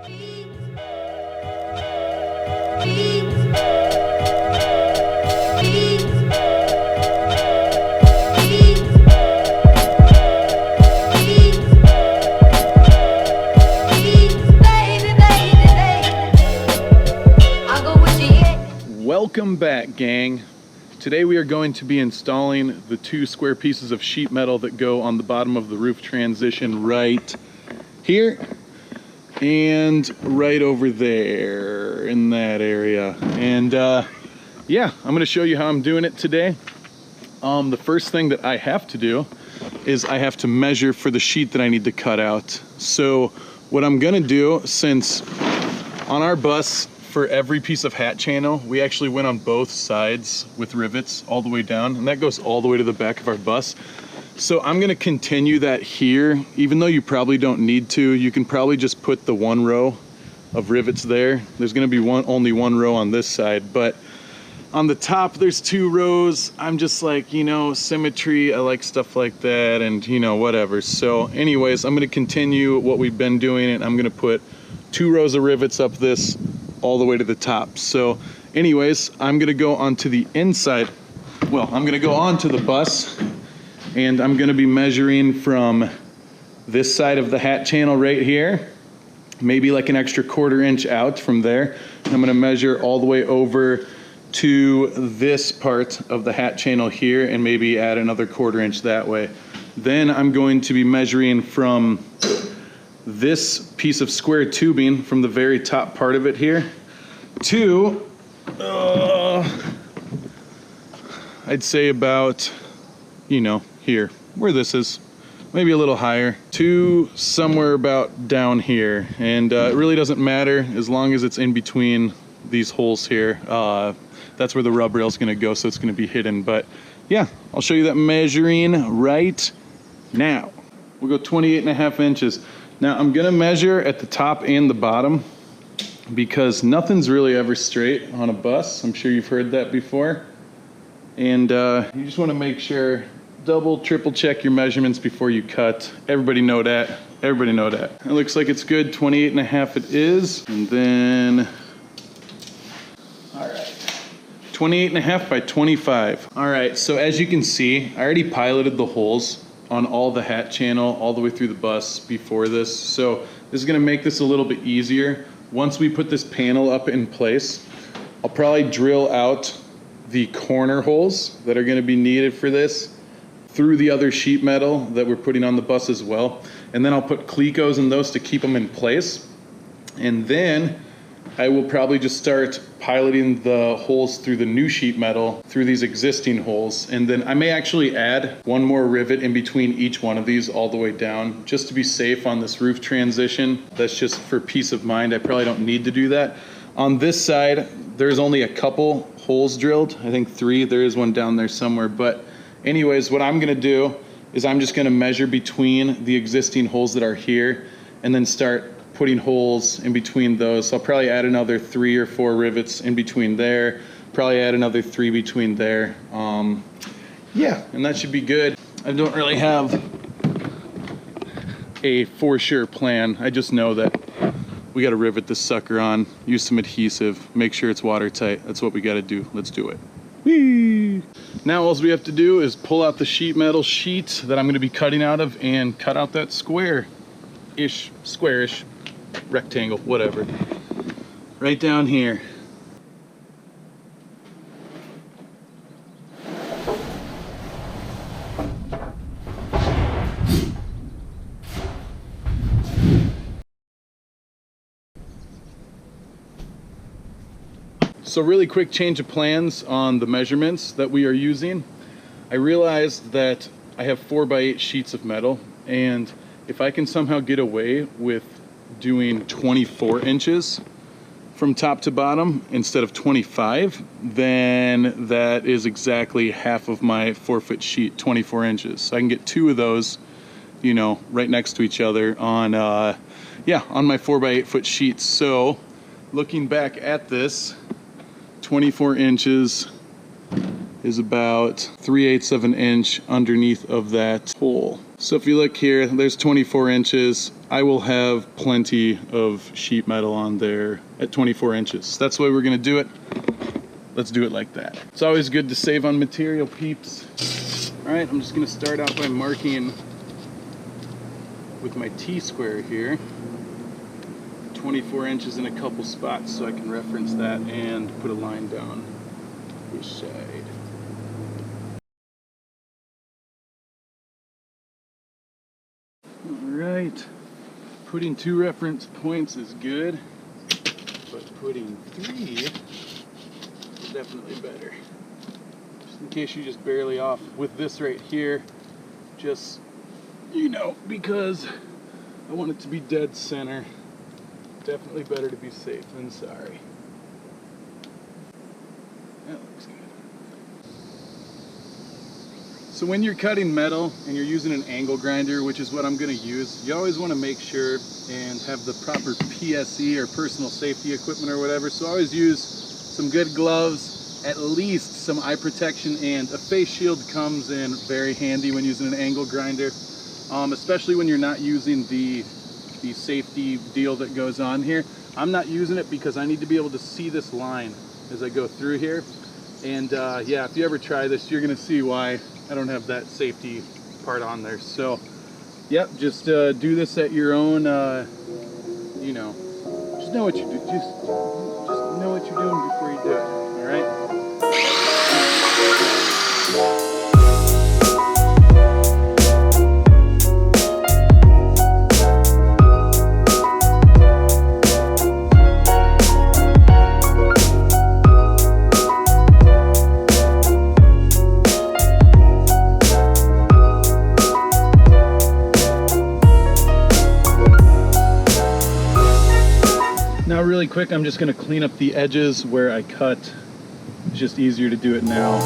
Welcome back, gang. Today we are going to be installing the 2 square pieces of sheet metal that go on the bottom of the roof transition right here and right over there in that area. And yeah, I'm going to show you how I'm doing it today. The first thing that I have to do is I have to measure for the sheet that I need to cut out. So what I'm going to do, since on our bus, for every piece of hat channel, we actually went on both sides with rivets all the way down, and that goes all the way to the back of our bus. So I'm gonna continue that here, even though you probably don't need to. You can probably just put the 1 row of rivets there. There's gonna be only one row on this side, but on the top there's 2 rows. I'm just like, you know, symmetry, I like stuff like that, and you know, whatever. So anyways, I'm gonna continue what we've been doing, and I'm gonna put 2 rows of rivets up this all the way to the top. So anyways, I'm gonna go onto the inside. Well, I'm gonna go onto the bus, and I'm gonna be measuring from this side of the hat channel right here, maybe like an extra 1/4 inch out from there. I'm gonna measure all the way over to this part of the hat channel here, and maybe add another 1/4 inch that way. Then I'm going to be measuring from this piece of square tubing from the very top part of it here to I'd say about, you know, here where this is, maybe a little higher, to somewhere about down here. And it really doesn't matter as long as it's in between these holes here. That's where the rub rail is going to go, so it's going to be hidden. But yeah, I'll show you that measuring right now. We'll go 28.5 inches. Now I'm gonna measure at the top and the bottom, because nothing's really ever straight on a bus. I'm sure you've heard that before. And you just wanna make sure, double, triple check your measurements before you cut. Everybody know that, everybody know that. It looks like it's good, 28.5 it is. And then, all right, 28.5 by 25. All right, so as you can see, I already piloted the holes on all the hat channel all the way through the bus before this. So this is gonna make this a little bit easier. Once we put this panel up in place, I'll probably drill out the corner holes that are gonna be needed for this through the other sheet metal that we're putting on the bus as well. And then I'll put Clecos in those to keep them in place. And then I will probably just start piloting the holes through the new sheet metal through these existing holes. And then I may actually add 1 more rivet in between each one of these all the way down, just to be safe on this roof transition. That's just for peace of mind. I probably don't need to do that. On this side, there's only a couple holes drilled. I think 3, there is one down there somewhere. But anyways, what I'm gonna do is I'm just gonna measure between the existing holes that are here, and then start putting holes in between those. So I'll probably add another 3 or 4 rivets in between there, probably add another 3 between there. Yeah, and that should be good. I don't really have a for sure plan. I just know that we gotta rivet this sucker on, use some adhesive, make sure it's watertight. That's what we gotta do. Let's do it. Whee! Now all we have to do is pull out the sheet metal sheet that I'm gonna be cutting out of, and cut out that squarish, rectangle, whatever, right down here. So really quick change of plans on the measurements that we are using. I realized that I have 4x8 sheets of metal, and if I can somehow get away with doing 24 inches from top to bottom instead of 25, then that is exactly half of my 4-foot sheet, 24 inches. So I can get 2 of those, you know, right next to each other on, yeah, on my 4x8 foot sheets. So looking back at this, 24 inches is about 3/8 of an inch underneath of that hole. So if you look here, there's 24 inches. I will have plenty of sheet metal on there at 24 inches. That's the way we're gonna do it. Let's do it like that. It's always good to save on material, peeps. All right, I'm just gonna start out by marking with my T-square here, 24 inches in a couple spots so I can reference that and put a line down each side. All right, putting 2 reference points is good, but putting 3 is definitely better. Just in case you're just barely off with this right here, just, you know, because I want it to be dead center. Definitely better to be safe than sorry. That looks good. So when you're cutting metal and you're using an angle grinder, which is what I'm going to use, you always want to make sure and have the proper PSE or personal safety equipment or whatever. So always use some good gloves, at least some eye protection, and a face shield comes in very handy when using an angle grinder, especially when you're not using the safety deal that goes on here. I'm not using it because I need to be able to see this line as I go through here. And yeah, if you ever try this, you're gonna see why I don't have that safety part on there. So, yep, just do this at your own, you know, just know what you do. Just know what you're doing before you do it, all right? Now really quick, I'm just going to clean up the edges where I cut. It's just easier to do it now.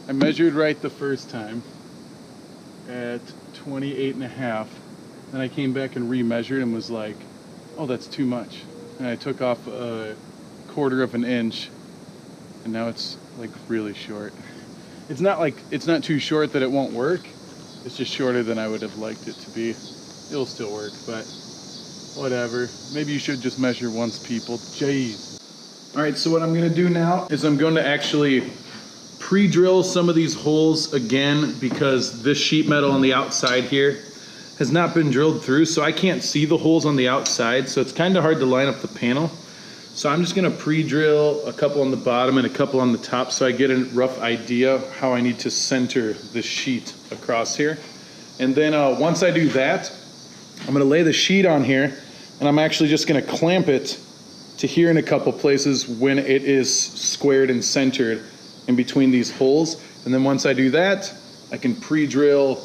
I measured right the first time at 28.5. Then I came back and remeasured and was like, oh, that's too much. And I took off a 1/4 of an inch, and now it's like really short. It's not too short that it won't work. It's just shorter than I would have liked it to be. It'll still work, but whatever. Maybe you should just measure once, people. Jeez. All right, so what I'm gonna do now is I'm going to actually pre-drill some of these holes again, because this sheet metal on the outside here has not been drilled through, so I can't see the holes on the outside, so it's kind of hard to line up the panel. So I'm just gonna pre-drill a couple on the bottom and a couple on the top so I get a rough idea how I need to center the sheet across here. And then once I do that, I'm gonna lay the sheet on here, and I'm actually just gonna clamp it to here in a couple places when it is squared and centered in between these holes. And then once I do that, I can pre-drill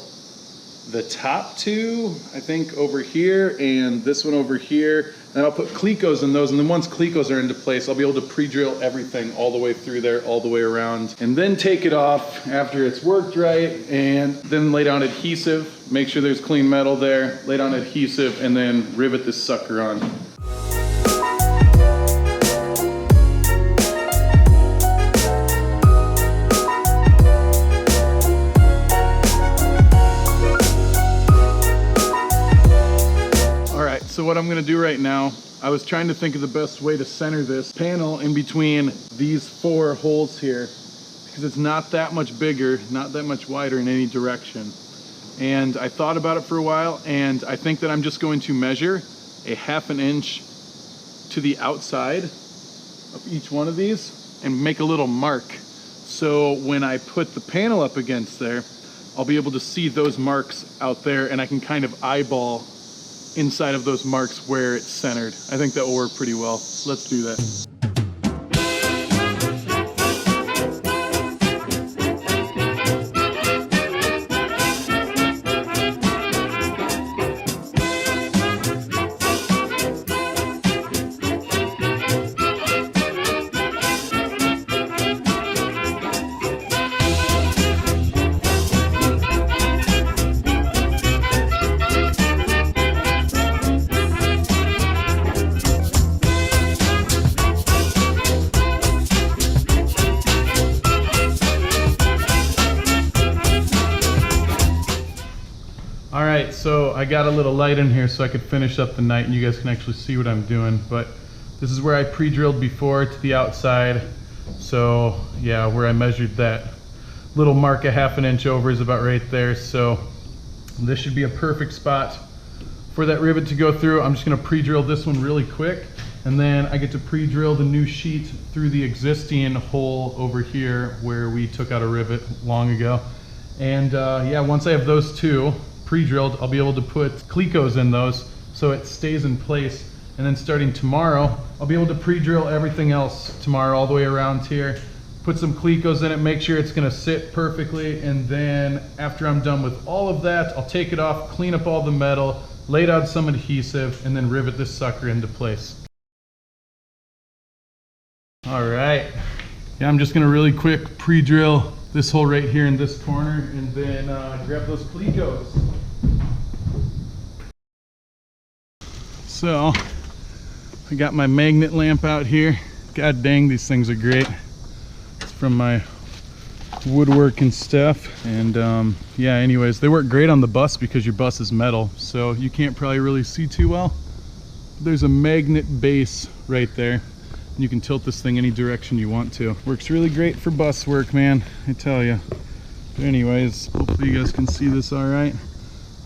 the top 2, I think, over here, and this one over here. And I'll put Clecos in those, and then once Clecos are into place, I'll be able to pre-drill everything all the way through there, all the way around, and then take it off after it's worked right, and then lay down adhesive, make sure there's clean metal there, lay down adhesive, and then rivet this sucker on. So what I'm gonna do right now, I was trying to think of the best way to center this panel in between these 4 holes here, because it's not that much bigger, not that much wider in any direction. And I thought about it for a while, and I think that I'm just going to measure a 1/2 inch to the outside of each one of these and make a little mark. So when I put the panel up against there, I'll be able to see those marks out there, and I can kind of eyeball inside of those marks where it's centered. I think that will work pretty well. So let's do that. I got a little light in here so I could finish up the night and you guys can actually see what I'm doing. But this is where I pre-drilled before to the outside. So yeah, where I measured that little mark a ½ inch over is about right there. So this should be a perfect spot for that rivet to go through. I'm just gonna pre-drill this one really quick, and then I get to pre-drill the new sheet through the existing hole over here where we took out a rivet long ago. And yeah, once I have those two pre-drilled, I'll be able to put Clecos in those so it stays in place. And then starting tomorrow, I'll be able to pre-drill everything else tomorrow all the way around here. Put some Clecos in it, make sure it's gonna sit perfectly, and then after I'm done with all of that, I'll take it off, clean up all the metal, lay down some adhesive, and then rivet this sucker into place. All right, yeah, I'm just gonna really quick pre-drill this hole right here in this corner, and then grab those Clecos. So, I got my magnet lamp out here. God dang, these things are great. It's from my woodwork and stuff. And yeah, anyways, they work great on the bus because your bus is metal, so you can't probably really see too well. There's a magnet base right there. You can tilt this thing any direction you want to. Works really great for bus work, man, I tell you. But anyways, hopefully you guys can see this all right.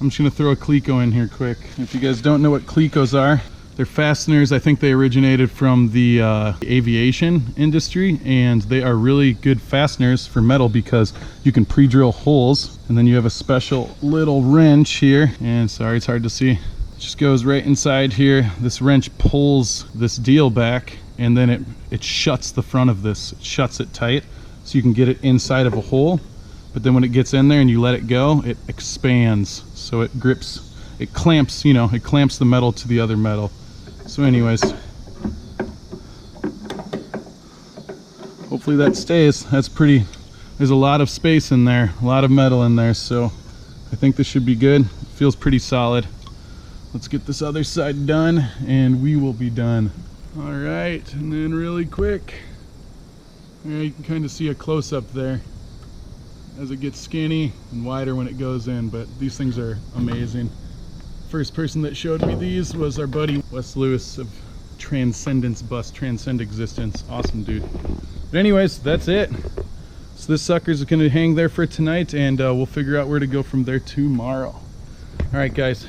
I'm just gonna throw a Cleco in here quick. If you guys don't know what Clecos are, they're fasteners. I think they originated from the aviation industry, and they are really good fasteners for metal because you can pre-drill holes, and then you have a special little wrench here, and sorry, it's hard to see. It just goes right inside here. This wrench pulls this deal back, and then it shuts the front of this. It shuts it tight so you can get it inside of a hole. But then when it gets in there and you let it go, it expands. So it grips, it clamps, you know, it clamps the metal to the other metal. So anyways, hopefully that stays. That's pretty, there's a lot of space in there, a lot of metal in there. So I think this should be good. It feels pretty solid. Let's get this other side done and we will be done. All right, and then really quick, you can kind of see a close-up there as it gets skinny and wider when it goes in, but these things are amazing. First person that showed me these was our buddy Wes Lewis of Transcendence Bus, Transcend Existence. Awesome dude. But anyways, that's it. So this sucker's gonna hang there for tonight, and we'll figure out where to go from there tomorrow. All right, guys.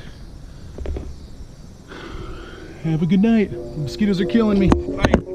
Have a good night. Mosquitoes are killing me. Bye.